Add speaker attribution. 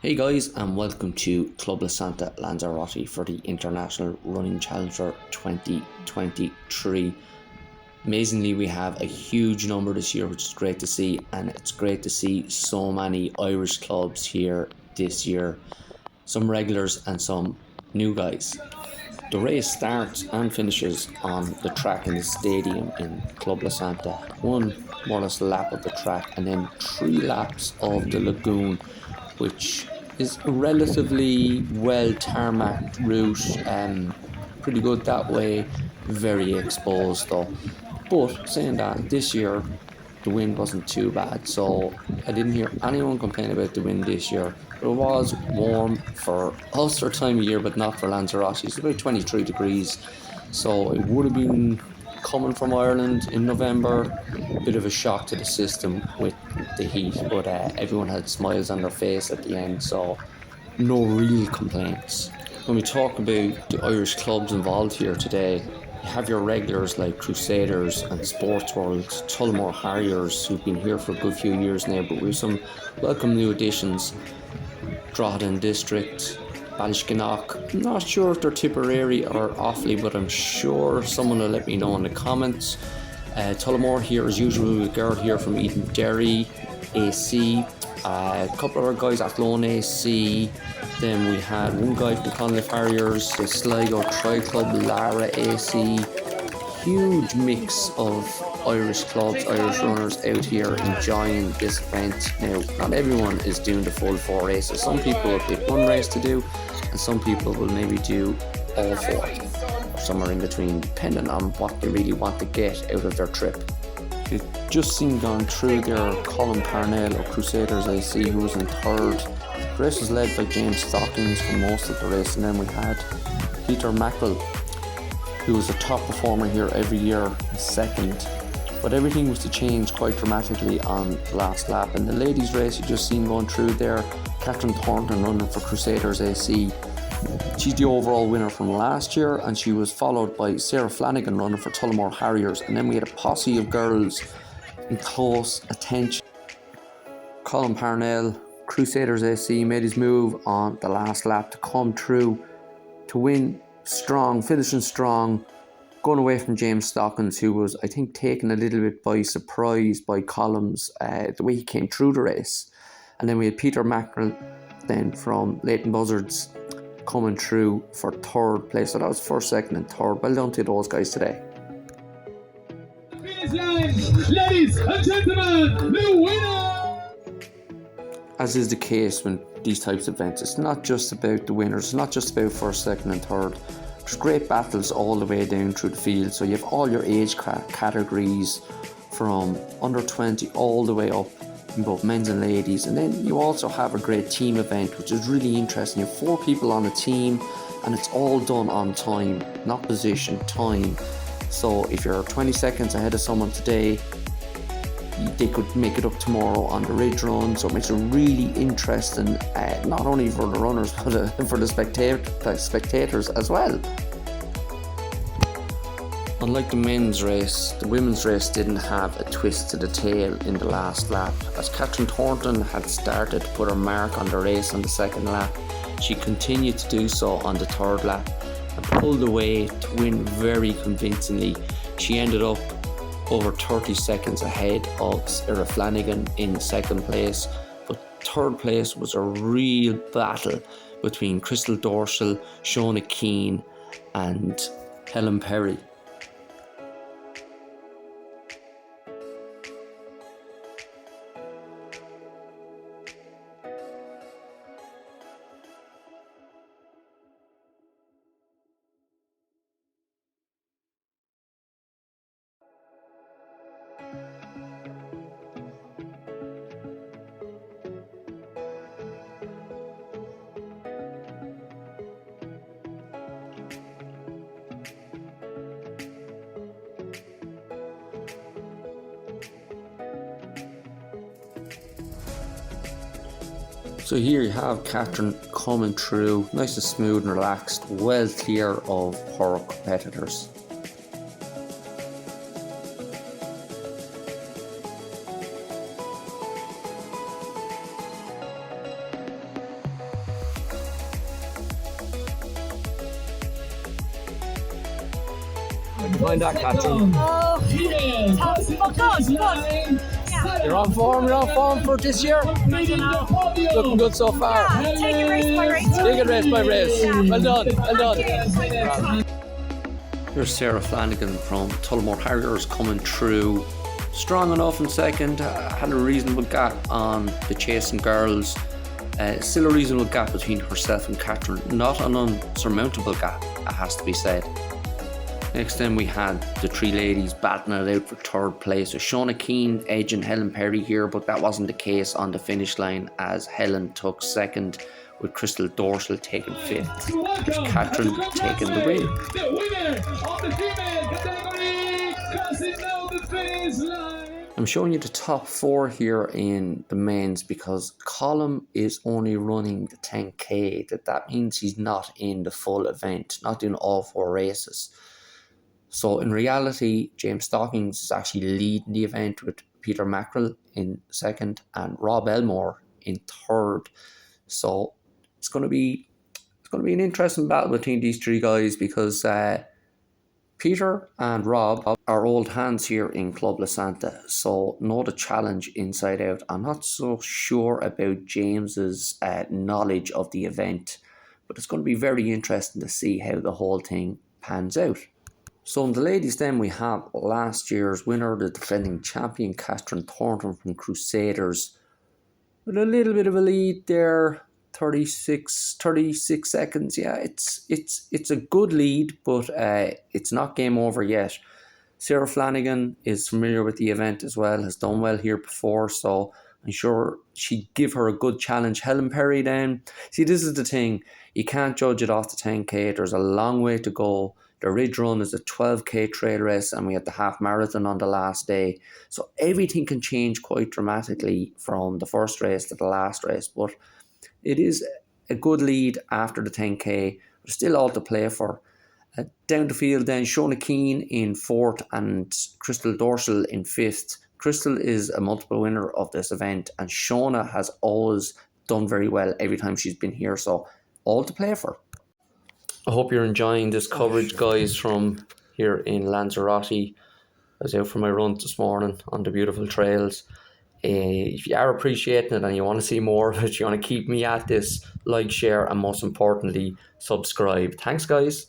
Speaker 1: Hey guys, and welcome to Club Lanzarote for the International Running Challenger 2023. Amazingly, we have a huge number this year, which is great to see, and it's great to see so many Irish clubs here this year. Some regulars and some new guys. The race starts and finishes on the track in the stadium in Club One more or less lap of the track, and then 3 laps of the lagoon, which is a relatively well tarmacked route, pretty good that way, very exposed though. But saying that, this year the wind wasn't too bad, so I didn't hear anyone complain about the wind this year. But it was warm for Ulster time of year, but not for Lanzarote. It's about 23 degrees, so it would have been, coming from Ireland in November, a bit of a shock to the system with the heat, but everyone had smiles on their face at the end, so no real complaints. When we talk about the Irish clubs involved here today, you have your regulars like Crusaders and Sportsworld, Tullamore Harriers, who've been here for a good few years now, but we have some welcome new additions. Drogheda and District, Balllyskenach. I'm not sure if they're Tipperary or Offaly, but I'm sure someone will let me know in the comments. Tullamore here as usual, a girl here from Edenderry AC, a couple of our guys, Athlone AC. Then we had one guy from Clonliffe Harriers, the Sligo Tri club, Laragh AC. Huge mix of Irish clubs, Irish runners out here enjoying this event. Now, not everyone is doing the full 4 races. Some people will pick one race to do, and some people will maybe do all 4, or somewhere in between, depending on what they really want to get out of their trip. You've just seen gone through there Colin Parnell of Crusaders AC, who was in 3rd. The race was led by James Stockings for most of the race, and then we had Peter Mackerel, who was a top performer here every year, in 2nd. But everything was to change quite dramatically on the last lap. In the ladies' race, you just seen going through there, Catherine Thornton running for Crusaders AC. She's the overall winner from last year, and she was followed by Sarah Flanagan running for Tullamore Harriers. And then we had a posse of girls in close attention. Colin Parnell, Crusaders AC, made his move on the last lap to come through to win strong, finishing strong, going away from James Stockings, who was, I think, taken a little bit by surprise by Columns, the way he came through the race. And then we had Peter Mackerel then from Leighton Buzzards coming through for 3rd place. So that was 1st, 2nd and 3rd. Well done to those guys today.
Speaker 2: Finish line, ladies and gentlemen, the winner!
Speaker 1: As is the case when these types of events, it's not just about the winners, it's not just about 1st, 2nd and 3rd. There's great battles all the way down through the field. So you have all your age categories from under 20 all the way up in both men's and ladies. And then you also have a great team event, which is really interesting. You have 4 people on a team, and it's all done on time, not position, time. So if you're 20 seconds ahead of someone today, they could make it up tomorrow on the ridge run. So it makes it really interesting, not only for the runners, but for the spectators as well. Unlike the men's race, the women's race didn't have a twist to the tail in the last lap. As Catherine Thornton had started to put her mark on the race on the 2nd lap, she continued to do so on the 3rd lap and pulled away to win very convincingly. She ended up over 30 seconds ahead of Sarah Flanagan in 2nd place, but 3rd place was a real battle between Crystal Dorsal, Shona Keane and Helen Perry. So here you have Catherine coming through, nice and smooth and relaxed, well clear of her competitors.
Speaker 3: Mind that, Catherine.
Speaker 4: Oh, tough. But good. Yeah.
Speaker 3: You're on form for this year. Looking good so far.
Speaker 4: Yeah, take it race by race.
Speaker 3: Take it race by race.
Speaker 4: Yeah.
Speaker 3: Well done.
Speaker 1: Here's Sarah Flanagan from Tullamore Harriers coming through strong enough in second. Had a reasonable gap on the chasing girls. Still a reasonable gap between herself and Catherine. Not an unsurmountable gap, it has to be said. Next then we had the three ladies battling it out for third place. So Shauna Keane edging Helen Perry here, but that wasn't the case on the finish line as Helen took second, with Crystal Dorsal taking fifth. Catherine taking the win.
Speaker 2: The winner of the female category, crossing now the finish line.
Speaker 1: I'm showing you the top four here in the men's because Colm is only running the 10k. That means he's not in the full event, not doing all four races. So in reality, James Stockings is actually leading the event with Peter Mackerel in second and Rob Elmore in third. So it's going to be an interesting battle between these three guys because Peter and Rob are old hands here in Club La Santa, so know the challenge inside out. I'm not so sure about James's knowledge of the event, but it's going to be very interesting to see how the whole thing pans out. So in the ladies then we have last year's winner, the defending champion Catherine Thornton from Crusaders, with a little bit of a lead there. 36 seconds. Yeah, it's a good lead, but it's not game over yet. Sarah Flanagan is familiar with the event as well, has done well here before, so I'm sure she'd give her a good challenge. Helen Perry then, see, this is the thing, you can't judge it off the 10k. There's a long way to go. The Ridge Run is a 12k trail race, and we had the half marathon on the last day, so everything can change quite dramatically from the first race to the last race, but it is a good lead after the 10k. There's still all to play for. Down the field then, Shauna Keane in fourth and Crystal Dorsal in fifth. Crystal is a multiple winner of this event, and Shauna has always done very well every time she's been here, so all to play for. I hope you're enjoying this coverage, guys, from here in Lanzarote. I was out for my run this morning on the beautiful trails. If you are appreciating it and you want to see more of it, you want to keep me at this, like, share, and most importantly, subscribe. Thanks, guys.